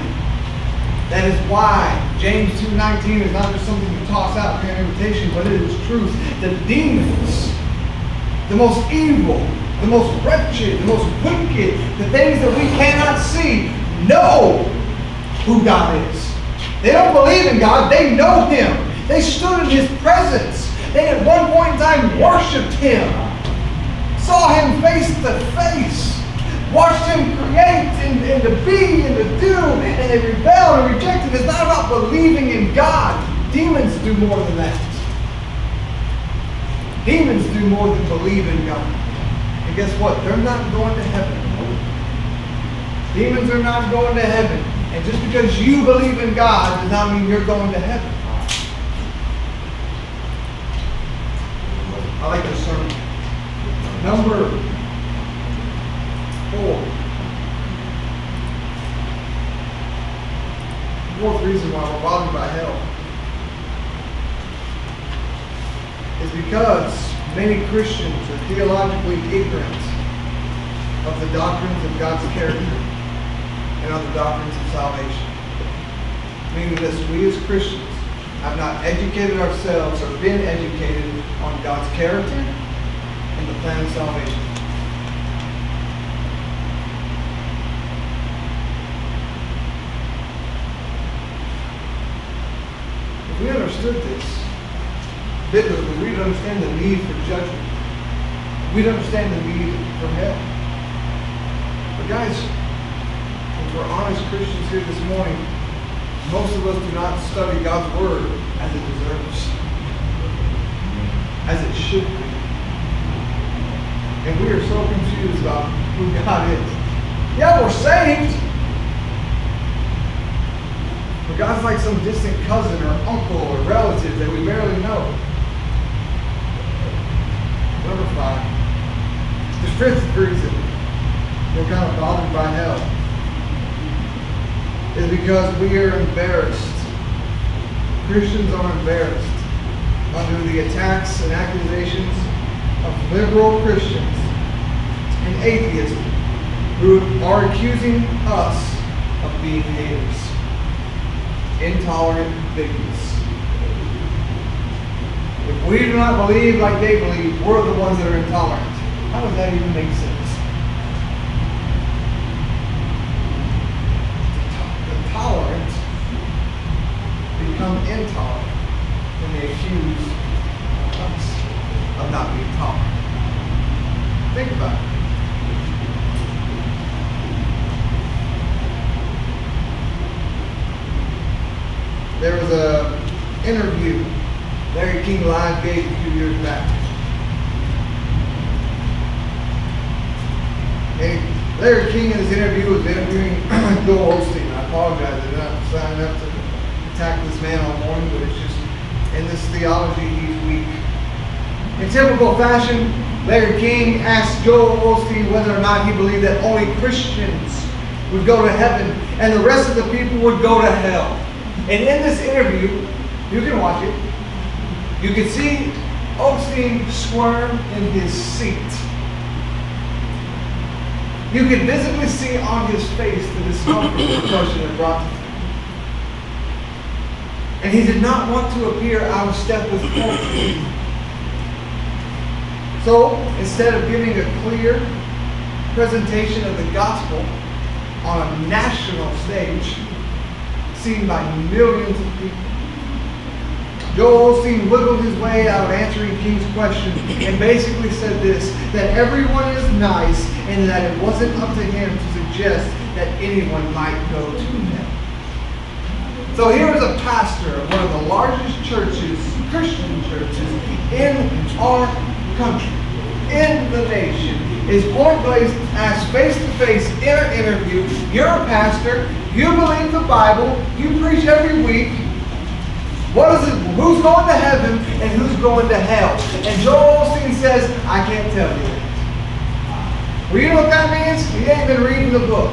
Speaker 1: That is why James 2:19 is not just something you toss out in invitation, but it is truth. The demons, the most evil, the most wretched, the most wicked, the things that we cannot see, know who God is. They don't believe in God, they know him. They stood in his presence. They at one point in time worshipped him. Saw him face to face, watched him create and to be and to do, and they rebelled and rejected. It's not about believing in God. Demons do more than that. Demons do more than believe in God. And guess what? They're not going to heaven. Demons are not going to heaven. And just because you believe in God does not mean you're going to heaven. I like this sermon. Number 4. Fourth reason why we're bothered by hell is because many Christians are theologically ignorant of the doctrines of God's character and of the doctrines of salvation. Meaning this, we as Christians have not educated ourselves or been educated on God's character and the plan of salvation. If we understood this biblically, we'd understand the need for judgment. We'd understand the need for hell. But guys, if we're honest Christians here this morning, most of us do not study God's Word as it deserves, as it should be. And we are so confused about who God is. Yeah, we're saved. But God's like some distant cousin or uncle or relative that we barely know. Number 5. The 5th reason we're kind of bothered by hell is because we are embarrassed. Christians are embarrassed under the attacks and accusations of liberal Christians and atheists who are accusing us of being haters, intolerant bigots. If we do not believe like they believe, we're the ones that are intolerant. How does that even make sense? The tolerant become intolerant when they accuse us of not being tolerant. Think about it. There was an interview Larry King Live gave a few years back. And Larry King in his interview was interviewing Joel Osteen. I apologize, I did not sign up to attack this man all morning, but it's just in this theology he's weak. In typical fashion, Larry King asked Joel Osteen whether or not he believed that only Christians would go to heaven and the rest of the people would go to hell. And in this interview, you can watch it, you can see Osteen squirm in his seat. You can visibly see on his face the discomfort the question had brought to him. And he did not want to appear out of step with culture. So, instead of giving a clear presentation of the gospel on a national stage, seen by millions of people, Joel Osteen wiggled his way out of answering King's question and basically said this, that everyone is nice and that it wasn't up to him to suggest that anyone might go to hell. So here is a pastor of one of the largest churches, Christian churches, in our country, in the nation, is point blank asked face to face in an interview, you're a pastor, you believe the Bible, you preach every week, what is it? Who's going to heaven and who's going to hell? And Joel Osteen says, I can't tell you that. Well, you know what that means? He ain't been reading the book.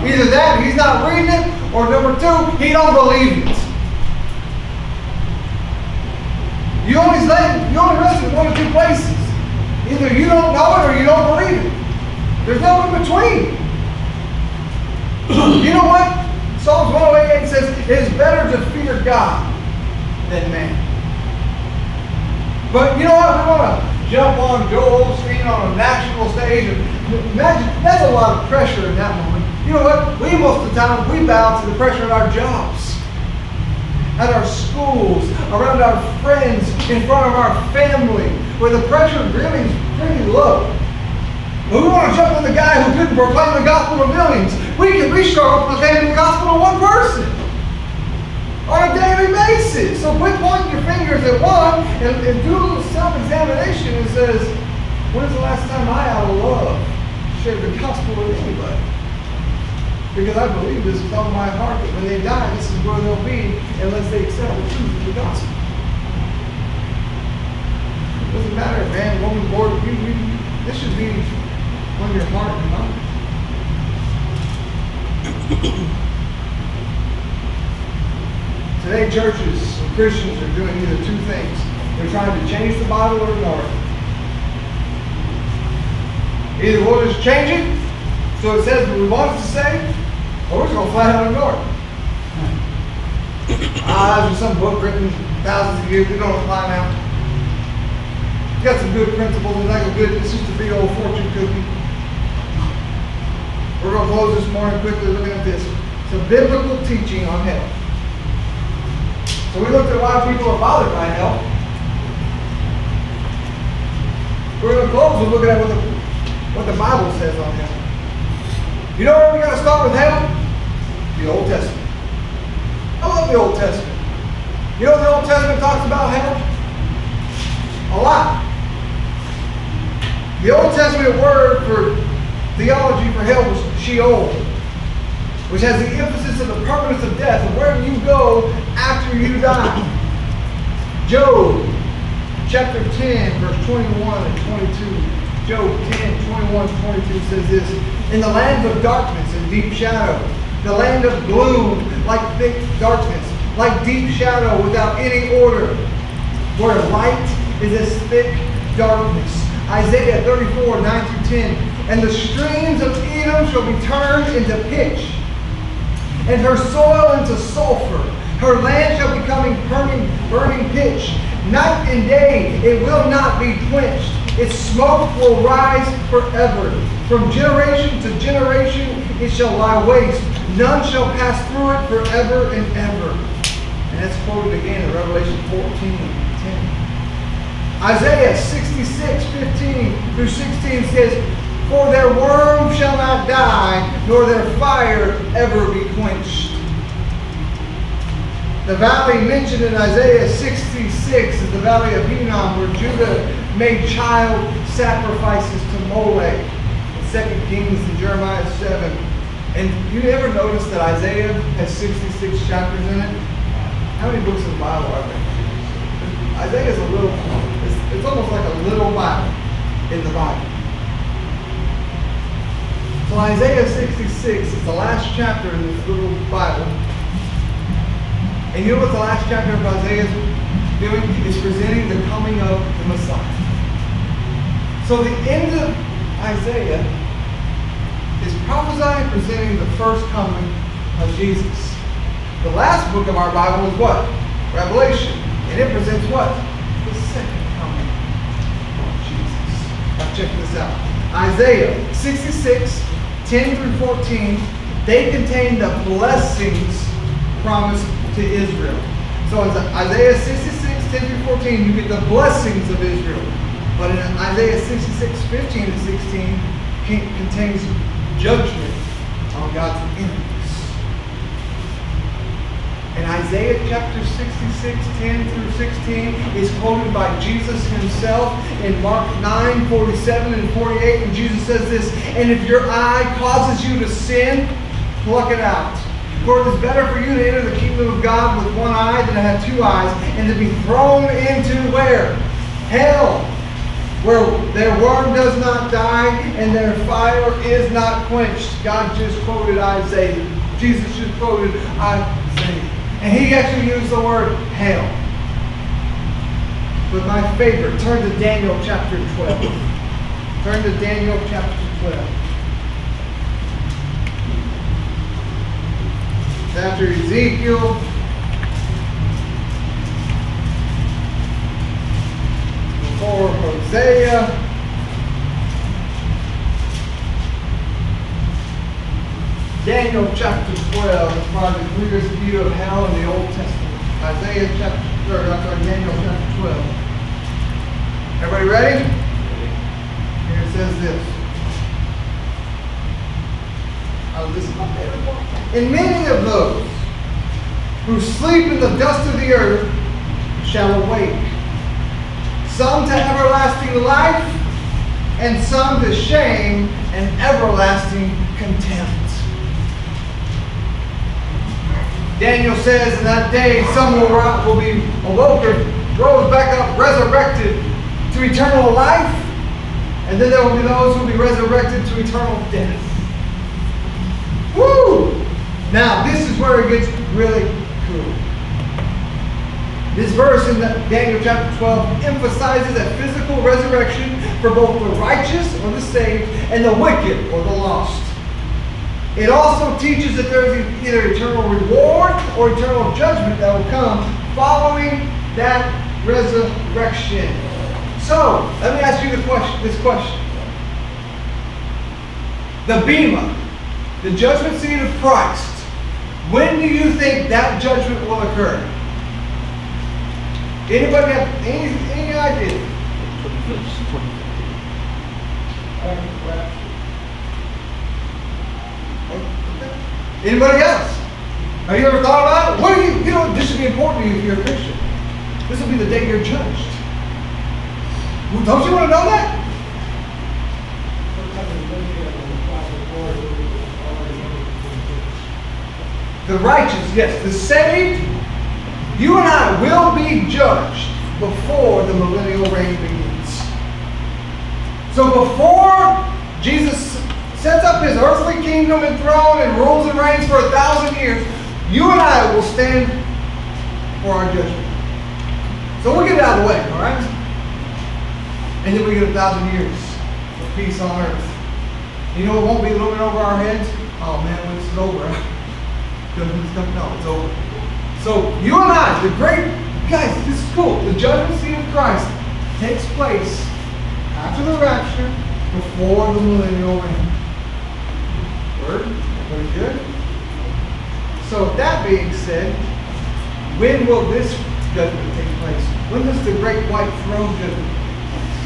Speaker 1: Either that, he's not reading it, or number two, he don't believe it. You only rest in one of two places. Either you don't know it or you don't believe it. There's no in between. You know what? Psalms 108 says, it is better to fear God than man. But you know what? We want to jump on Joel Osteen on a national stage. And imagine, that's a lot of pressure in that moment. You know what? We most of the time, we bow to the pressure at our jobs, at our schools, around our friends, in front of our family, where the pressure really is pretty low. But we want to jump on the guy who couldn't proclaim the gospel to millions. We struggle proclaiming the gospel to one person on a daily basis. So quit pointing your fingers at one and do a little self-examination and says, when's the last time I, out of love, shared the gospel with anybody? Because I believe this with all my heart that when they die, this is where they'll be unless they accept the truth of the gospel. It doesn't matter, man, woman, boy, this should be on your heart and mind. Today, churches and Christians are doing either two things. They're trying to change the Bible or ignore it. Either we'll just change it so it says what we want it to say, or we're just going to flat out ignore it. There's some book written thousands of years, we don't apply now. It's got some good principles, and like a good, it's just a big old fortune cookie. We're going to close this morning quickly looking at this. Some biblical teaching on hell. So we looked at why people are bothered by hell. We're going to close with looking at what the Bible says on hell. You know where we got to start with hell? The Old Testament. I love the Old Testament. You know the Old Testament talks about hell? A lot. The Old Testament word for theology for hell was Sheol, which has the emphasis of the permanence of death, and where you go after you die. Job, chapter 10, verse 21 and 22. Job 10, 21 and 22 says this, in the land of darkness and deep shadow, the land of gloom, like thick darkness, like deep shadow without any order, where light is as thick darkness. Isaiah 34, 9 through 10. And the streams of Edom shall be turned into pitch, and her soil into sulfur. Her land shall become burning pitch. Night and day it will not be quenched. Its smoke will rise forever. From generation to generation it shall lie waste. None shall pass through it forever and ever. And that's quoted again in Revelation 14:10. Isaiah 66:15-16 says, "For their worm shall not die, nor their fire ever be quenched." The valley mentioned in Isaiah 66 is the valley of Hinnom, where Judah made child sacrifices to Molech. In 2 Kings and Jeremiah 7. And you ever notice that Isaiah has 66 chapters in it? How many books of the Bible are there? Isaiah is a little, it's almost like a little Bible in the Bible. So Isaiah 66 is the last chapter in this little Bible. And you know what the last chapter of Isaiah is doing? It's presenting the coming of the Messiah. So the end of Isaiah is prophesying, presenting the first coming of Jesus. The last book of our Bible is what? Revelation. And it presents what? The second coming of Jesus. Now check this out. Isaiah 66:10-14, they contain the blessings promised to Israel. So in Isaiah 66:10-14, you get the blessings of Israel. But in Isaiah 66:15-16, contains judgment on God's enemies. And Isaiah chapter 66:10-16 is quoted by Jesus himself in Mark 9:47-48. And Jesus says this, "And if your eye causes you to sin, pluck it out. For it is better for you to enter the kingdom of God with one eye than to have two eyes, and to be thrown into where? Hell, where their worm does not die and their fire is not quenched." God just quoted Isaiah. Jesus just quoted Isaiah. And he actually used the word hell. But my favorite, turn to Daniel chapter 12. Turn to Daniel chapter 12. After Ezekiel, before Hosea, Daniel chapter 12 is probably the clearest view of hell in the Old Testament. Daniel chapter 12. Everybody ready? Here it says this. This is my favorite part. "And many of those who sleep in the dust of the earth shall awake, some to everlasting life, and some to shame and everlasting contempt." Daniel says in that day some will be awoken, rose back up, resurrected to eternal life, and then there will be those who will be resurrected to eternal death. Woo! Now this is where it gets really cool. This verse in Daniel chapter 12 emphasizes a physical resurrection for both the righteous or the saved and the wicked or the lost. It also teaches that there is either eternal reward or eternal judgment that will come following that resurrection. So, let me ask you this question. The Bema, the judgment seat of Christ, when do you think that judgment will occur? Anybody have any idea? Anybody else? Have you ever thought about it? What do you know, this should be important to you if you're a Christian. This will be the day you're judged. Don't you want to know that? The righteous, yes, the saved, you and I will be judged before the millennial reign begins. So before Jesus sets up his earthly kingdom and throne and rules and reigns for 1,000 years, you and I will stand for our judgment. So we'll get it out of the way, all right? And then we get 1,000 years of peace on earth. You know what won't be looming over our heads? Oh man, when this is over, judgment's coming. No, it's over. So you and I, the great guys, this is Cool. The judgment seat of Christ takes place after the rapture, before the millennial reign. Word? Everybody good? So that being said, when will this judgment take place? When does the great white throne judgment take place?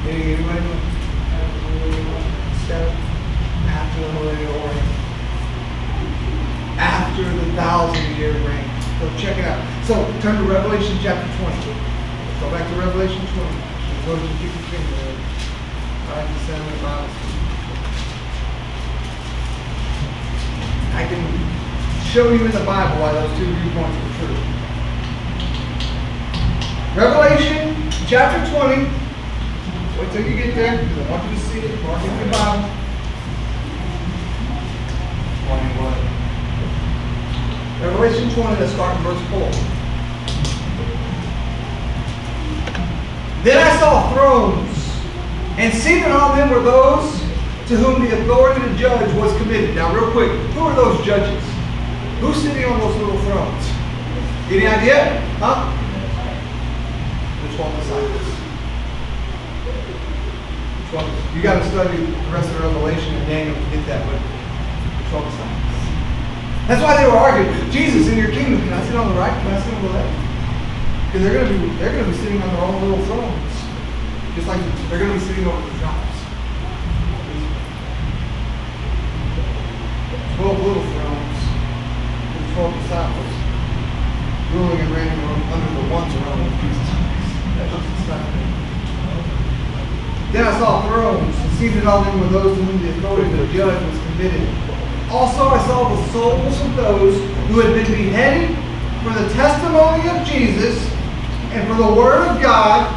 Speaker 1: Anybody know? After the millennial reign. After the 1,000-year reign. So check it out. So turn to Revelation chapter 20. Go back to Revelation 20. Go to keep your finger there. Right, the sound of the Bible. I can show you in the Bible why those two viewpoints are true. Revelation chapter 20. Wait till you get there, because I want you to see it. Mark it in the Bible. 21. Revelation 20, let's start in verse 4. Then I saw thrones, and seated on them were those to whom the authority to judge was committed. Now, real quick, who are those judges? Who's sitting on those little thrones? Any idea? Huh? The 12 disciples. You got to study the rest of the Revelation and Daniel to get that, but the 12 disciples. That's why they were arguing. Jesus, in your kingdom, can I sit on the right? Can I sit on the left? Because they're going to be sitting on their own little thrones, just like they're going to be sitting over the jobs. 12 little thrones, and 12 disciples, ruling and reigning under the one throne of Jesus Christ. That's just the stuff. Then I saw thrones, and seated on them were those to whom the authority to judge was committed. Also I saw the souls of those who had been beheaded for the testimony of Jesus and for the word of God,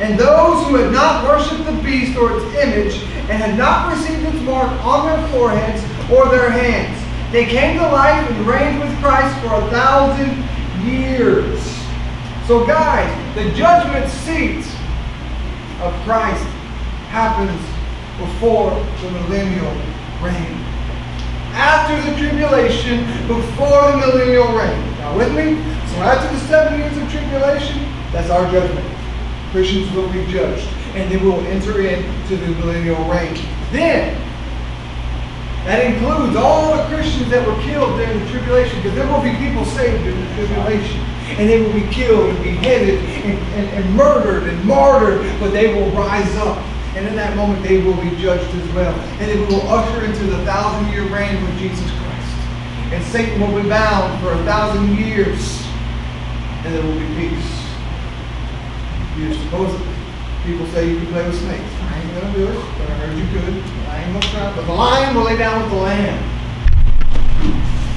Speaker 1: and those who had not worshipped the beast or its image, and had not received its mark on their foreheads or their hands. They came to life and reigned with Christ for 1,000 years. So guys, the judgment seat of Christ happens before the millennial reign. After the tribulation, before the millennial reign. Now with me? So after the 7 years of tribulation, that's our judgment. Christians will be judged. And then we'll enter into the millennial reign. Then, that includes all the Christians that were killed during the tribulation, because there will be people saved in the tribulation. And they will be killed and beheaded and murdered and martyred, but they will rise up. And in that moment, they will be judged as well. And then we will usher into the 1,000-year reign with Jesus Christ. And Satan will be bound for 1,000 years. And there will be peace. You're supposed to, people say you can play with snakes. I ain't going to do it, but I heard you could. I ain't going to try. But the lion will lay down with the lamb.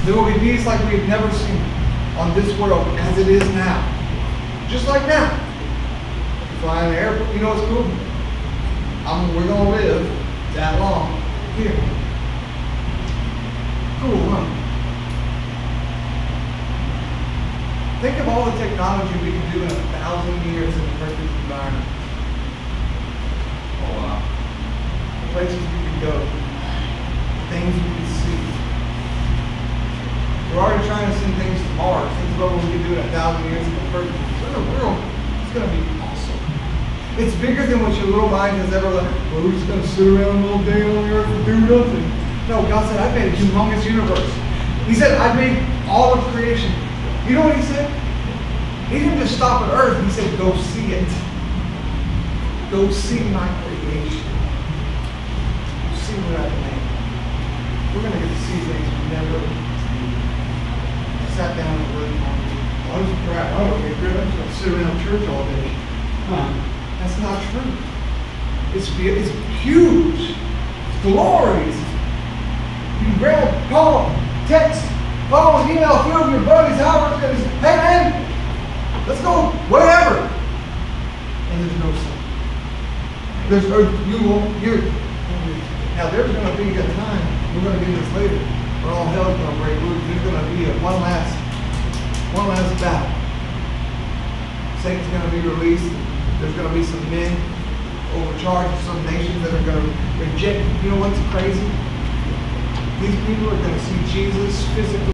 Speaker 1: There will be peace like we've never seen on this world as it is now. Just like now. You fly in the airport, you know what's cool? We're going to live that long here. Cool, huh? Think of all the technology we can do in 1,000 years in a perfect environment. Oh, wow. The places we can go. The things we can see. We're already trying to send things to Mars. Think about what we can do in 1,000 years in a perfect world. It's going to be awesome. It's bigger than what your little mind has ever left. Well, we're just going to sit around all day on the earth and do nothing. No, God said, I made a humongous universe. He said, I made all of creation. You know what he said? He didn't just stop at earth. He said, go see it. Go see my creation. Go see what I've made. We're going to get to see things we never sat down and really wanted. I was crap. I don't get rid of it. I'm just going to sit around church all day. That's not true. It's huge. It's glorious. You can grab, call, text, phone, email, a few of your buddies, however it's going to say, hey man, let's go, whatever. And there's no sin. Now there's going to be a time, we're going to get this later, where all hell's going to break loose. There's going to be one last battle. Satan's going to be released. There's going to be some men overcharged, some nations that are going to reject. You know what's crazy? These people are going to see Jesus physically.